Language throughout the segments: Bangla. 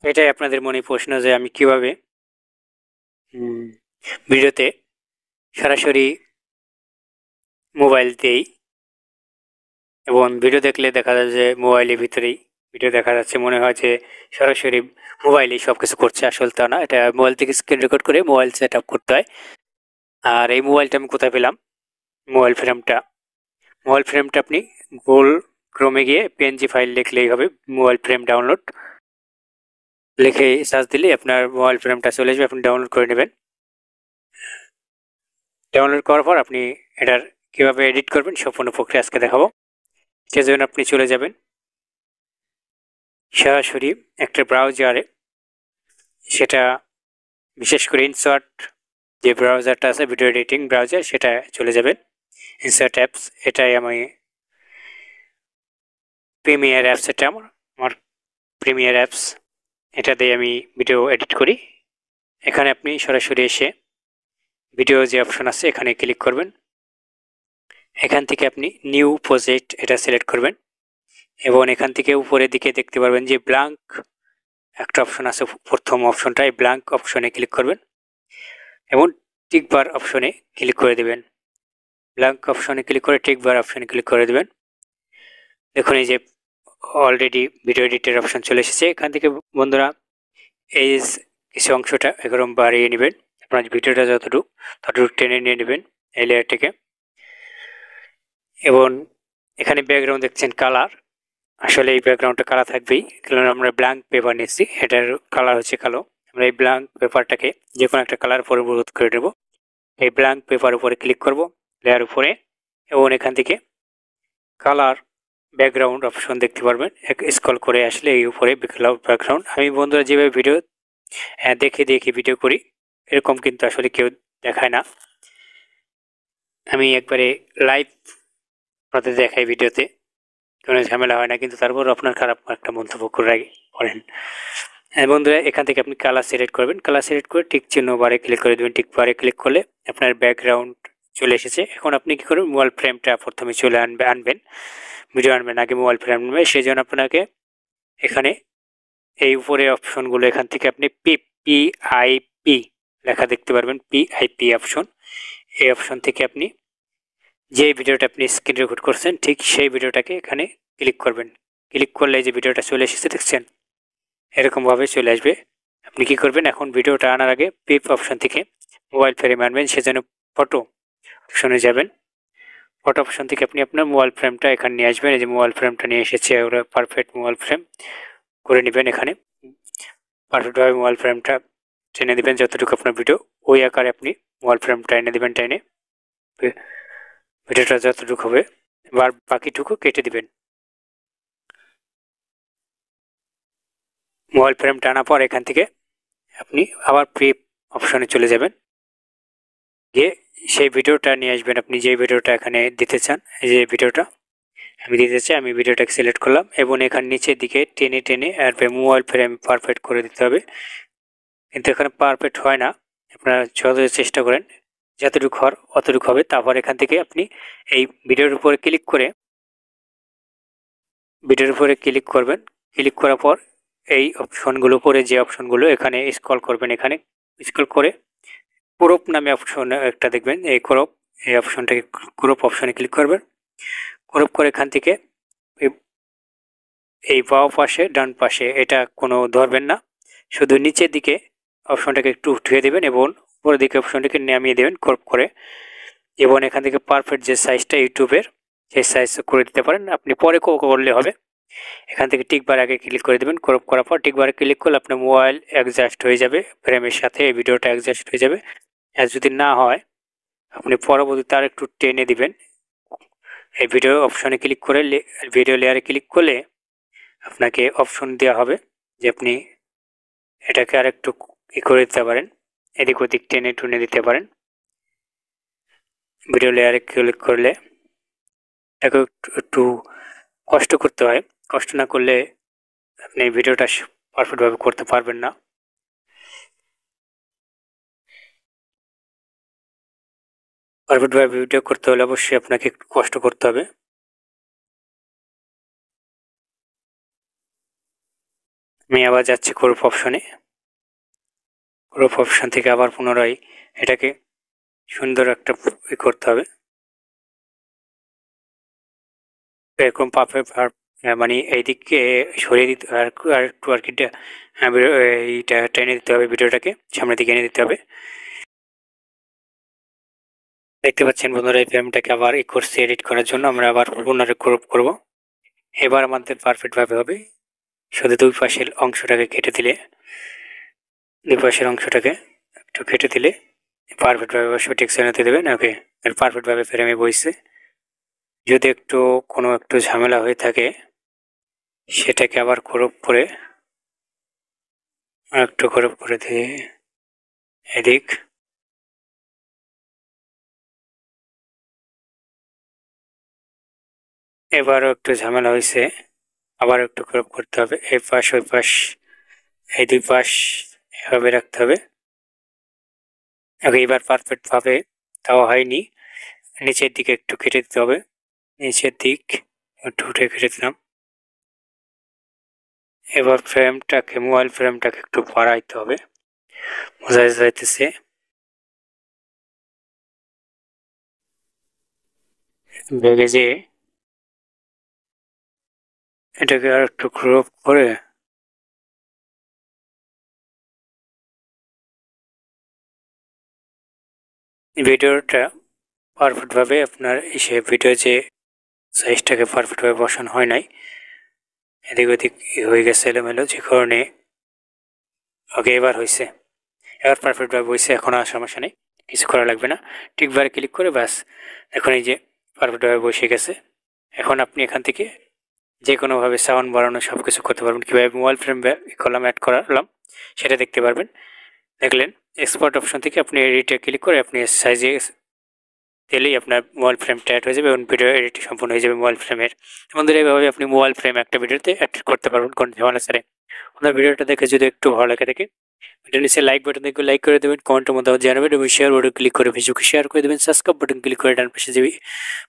এটাই আপনাদের মনে প্রশ্ন যে আমি কিভাবে ভিডিওতে সরাসরি মোবাইল দিয়েই এবং ভিডিও দেখলে দেখা যায় যে মোবাইলের ভিতরেই ভিডিও দেখা যাচ্ছে, মনে হয় যে সরাসরি মোবাইলেই সব কিছু করছে, আসলে তা না। এটা মোবাইল থেকে স্ক্রিন রেকর্ড করে মোবাইল সেট আপ করতে হয়। আর এই মোবাইলটা আমি কোথায় পেলাম, মোবাইল ফ্রেমটা আপনি গুগল ক্রোমে গিয়ে পিএনজি ফাইল লিখলেই হবে, মোবাইল ফ্রেম ডাউনলোড লিখে সার্চ দিলেই আপনার মোবাইল ফ্রেমটা চলে আসবে, আপনি ডাউনলোড করে নেবেন। ডাউনলোড করার পর আপনি এটার কীভাবে এডিট করবেন সম্পূর্ণ প্রক্রিয়া আজকে দেখাবো। সেজন্য আপনি চলে যাবেন সরাসরি একটা ব্রাউজারে, সেটা বিশেষ করে ইনসার্ট যে ব্রাউজারটা আছে ভিডিও এডিটিং ব্রাউজার, সেটা চলে যাবেন ইনসার্ট অ্যাপস। এটাই আমি প্রিমিয়ার অ্যাপস, এটা আমার প্রিমিয়ার অ্যাপস, এটা দিয়ে আমি ভিডিও এডিট করি। এখানে আপনি সরাসরি এসে ভিডিও যে অপশন আছে এখানে ক্লিক করবেন। এখান থেকে আপনি নিউ প্রজেক্ট এটা সিলেক্ট করবেন এবং এখান থেকে উপরের দিকে দেখতে পারবেন যে ব্ল্যাঙ্ক একটা অপশন আছে, প্রথম অপশনটা, এই ব্ল্যাঙ্ক অপশনে ক্লিক করবেন এবং টিকবার অপশনে ক্লিক করে দেবেন। ব্ল্যাঙ্ক অপশনে ক্লিক করে টিকবার অপশনে ক্লিক করে দেবেন। দেখুন এই যে অলরেডি ভিডিও এডিটের অপশন চলে এসেছে। এখান থেকে বন্ধুরা এই কিছু অংশটা এরকম বাড়িয়ে নেবেন, আপনার ভিডিওটা ততটুকু টেনে নিয়ে নেবেন এই লেয়ারটিকে। এবং এখানে ব্যাকগ্রাউন্ড দেখছেন কালার, আসলে এই ব্যাকগ্রাউন্ডটা কালার থাকবেই, কারণ আমরা ব্ল্যাঙ্ক পেপার নিচ্ছি, এটার কালার হচ্ছে কালো। আমরা এই ব্ল্যাঙ্ক পেপারটাকে যে কোনো একটা কালার পরিবর্তন করে দেবো। এই ব্ল্যাঙ্ক পেপার উপরে ক্লিক করব লেয়ার উপরে, এবং এখান থেকে কালার ব্যাকগ্রাউন্ড অপশন দেখতে পারবেন, স্ক্রল করে আসলে এই উপরে ব্যাকগ্রাউন্ড। আমি বন্ধুরা যেভাবে ভিডিও দেখে ভিডিও করি এরকম কিন্তু আসলে কেউ দেখায় না, আমি একবারে লাইভ আপনাদের দেখাই ভিডিওতে, কোনো ঝামেলা হয় না, কিন্তু তারপর আপনার খারাপ একটা মন্তব্য করেন। হ্যাঁ বন্ধুরা, এখান থেকে আপনি কালার সিলেক্ট করবেন, কালার সিলেক্ট করে টিক চিহ্ন বারে ক্লিক করে দেবেন। টিক বারে ক্লিক করলে আপনার ব্যাকগ্রাউন্ড চলে এসেছে। এখন আপনি কী করবেন, মোবাইল ফ্রেমটা প্রথমে আনবেন, ভিডিও আনবেন আগে মোবাইল ফ্রেম আনবেন। সেই জন্য আপনাকে এখানে এই উপরে অপশনগুলো, এখান থেকে আপনি পিআইপি লেখা দেখতে পারবেন, পিআইপি অপশন। এই অপশন থেকে আপনি যে ভিডিওটা আপনি স্ক্রিন রেকর্ড করছেন ঠিক সেই ভিডিওটাকে এখানে ক্লিক করবেন। ক্লিক করলে যে ভিডিওটা চলে এসেছে দেখছেন, এরকমভাবে চলে আসবে। আপনি কি করবেন, এখন ভিডিওটা আনার আগে পিপ অপশন থেকে মোবাইল ফ্রেম আনবেন, সেজন্য ফটো অপশনে যাবেন। ফটো অপশন থেকে আপনি আপনার মোবাইল ফ্রেমটা এখানে নিয়ে আসবেন। এই যে মোবাইল ফ্রেমটা নিয়ে এসেছে, ওরা পারফেক্ট মোবাইল ফ্রেম করে নেবেন। এখানে পারফেক্টভাবে মোবাইল ফ্রেমটা টেনে দেবেন, যতটুকু আপনার ভিডিও ওই আকারে আপনি মোবাইল ফ্রেমটা এনে দেবেন, টেনে ভিডিওটা যতটুকু হবে এবার বাকিটুকু কেটে দিবেন। মোবাইল ফ্রেম টানার পর এখান থেকে আপনি আবার প্রি অপশনে চলে যাবেন, গিয়ে সেই ভিডিওটা নিয়ে আসবেন আপনি যে ভিডিওটা এখানে দিতে চান। এই যে ভিডিওটা আমি দিতে চাই, আমি ভিডিওটাকে সিলেক্ট করলাম এবং এখানে নিচের দিকে টেনে টেনে আর মোবাইল ফ্রেম পারফেক্ট করে দিতে হবে, কিন্তু এখানে পারফেক্ট হয় না। আপনারা যত চেষ্টা করেন যতটুকু হওয়ার অতটুকু হবে। তারপর এখান থেকে আপনি এই ভিডিওর উপরে ক্লিক করবেন। ক্লিক করার পর এই অপশনগুলো উপরে যে অপশনগুলো এখানে স্ক্রল করবেন, এখানে স্ক্রল করে ক্রপ নামে অপশন একটা দেখবেন, এই ক্রপ, এই অপশনটাকে ক্রপ অপশনে ক্লিক করবেন। ক্রপ করে এখান থেকে এই বাম পাশে ডান পাশে এটা কোনো ধরবেন না, শুধু নিচের দিকে অপশনটাকে একটু উঠিয়ে দেবেন এবং উপরের দিকে অপশনটাকে নামিয়ে দেবেন ক্রপ করে। এবং এখান থেকে পারফেক্ট যে সাইজটা ইউটিউবের সেই সাইজ করে দিতে পারেন, আপনি পরে করলে হবে। এখান থেকে টিকবার আগে ক্লিক করে দেবেন, ক্রপ করার পর টিকবারে ক্লিক করলে আপনার মোবাইল অ্যাডজাস্ট হয়ে যাবে, ফ্রেমের সাথে এই ভিডিওটা অ্যাডজাস্ট হয়ে যাবে। আর যদি না হয় আপনি পরবর্তীতে আর একটু টেনে দিবেন। এই ভিডিও অপশনে ক্লিক করে ভিডিও লেয়ারে ক্লিক করলে আপনাকে অপশন দেওয়া হবে যে আপনি এটাকে আর একটু করে দিতে পারেন, এদিক ওদিক টেনে টুনে দিতে পারেন। ভিডিও লেয়ারে ক্লিক করলে এটাকে একটু কষ্ট করতে হয়, কষ্ট না করলে আপনি ভিডিওটা পারফেক্টভাবে করতে পারবেন না। পারফেক্টভাবে ভিডিও করতে হলে অবশ্যই আপনাকে একটু কষ্ট করতে হবে। আমি আবার যাচ্ছি গ্রুপ অপশনে। গ্রুপ অপশন থেকে আবার পুনরায় এটাকে সুন্দর একটা করতে হবে, এরকম পারফেক্ট মানে এইদিকে সরিয়ে দিতে আর একটু আর কি এইটা টেনে দিতে হবে, ভিডিওটাকে সামনের দিকে এনে দিতে হবে। দেখতে পাচ্ছেন বন্ধুরা, এই ফ্রেমটাকে আবার করছি এডিট করার জন্য। আমরা আবার পুনরায় গ্রুপ করব। এবার আমাদের পারফেক্টভাবে হবে। শুধু দুই পাশের অংশটাকে কেটে দিলে, দুই পাশের অংশটাকে একটু কেটে দিলে পারফেক্টভাবে সঠিক শ্রেণীতে দেবেন। ওকে, পারফেক্টভাবে ফ্রেমে বসছে। যদি একটু ঝামেলা হয়ে থাকে সেটাকে আবার ক্রপ করে একটু ক্রপ করে দিয়ে এদিক এবারও একটু ঝামেলা হয়েছে, আবার একটু ক্রপ করতে হবে। এই পাশ ওই পাশ, এই দুই পাশ এভাবে রাখতে হবে। ওকে, এবার পারফেক্টভাবে তাও হয়নি, নিচের দিকে একটু কেটে দিতে হবে। নিচের দিক একটু উঠে কেটে দিলাম। এবার ফ্রেমটাকে, মোবাইল ফ্রেমটাকে একটু বাড়াইতে হবে, বোঝা যাইতেছে। ব্যাগে যে এটাকে আর একটু ক্রপ করে ভিডিওটা পারফেক্টভাবে আপনার এসে ভিডিও যে সাইজটাকে পারফেক্টভাবে বসানো হয় নাই, এদিক ওদিক হয়ে গেছে এলোমেলো, যে কারণে। ওকে, এবার হয়েছে, এবার পারফেক্টভাবে বসে। এখন আর সমস্যা নেই, কিছু করা লাগবে না। ঠিকভাবে ক্লিক করে ব্যাস, এখন এই যে পারফেক্টভাবে বসে গেছে। এখন আপনি এখান থেকে যে কোনোভাবে সাউন্ড বাড়ানো সব কিছু করতে পারবেন। কীভাবে মোবাইল ফ্রেম কলাম অ্যাড করালাম সেটা দেখতে পারবেন। দেখলেন, এক্সপোর্ট অপশন থেকে আপনি এডিটে ক্লিক করে আপনি সাইজে দিলেই আপনার মোবাইল ফ্রেমটা অ্যাড হয়ে যাবে এবং ভিডিও এডিট সম্পূর্ণ হয়ে যাবে মোবাইল ফ্রেমের। বন্ধুরা, এইভাবে আপনি মোবাইল ফ্রেম একটা ভিডিওতে অ্যাড করতে পারবেন কোনো ঝামেলা ছাড়াই। আপনার ভিডিওটা দেখে যদি একটু ভালো লাগে থাকে, ভিডিও নিচে লাইক বাটন দেখে লাইক করে দেবেন, কমেন্টের মধ্যে জানাবেন এবং শেয়ার বাটন ক্লিক করে ফেসবুকে শেয়ার করে দেবেন। সাবস্ক্রাইব বাটন ক্লিক করে ডান পাশে যে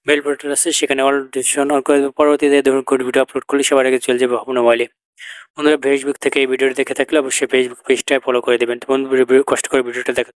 বেল বাটন আছে সেখানে অল নোটিফিকেশন অন করে দেবেন। পরবর্তীতে ধরুন কোনো ভিডিও আপলোড করলে সবার আগে চলে যাবে আপনার মোবাইলে। বন্ধুরা, ফেসবুক থেকে এই ভিডিওটি দেখে থাকলে অবশ্যই ফেসবুক পেজটা ফলো করে দেবেন। তো বন্ধু, কষ্ট করে ভিডিওটা দেখা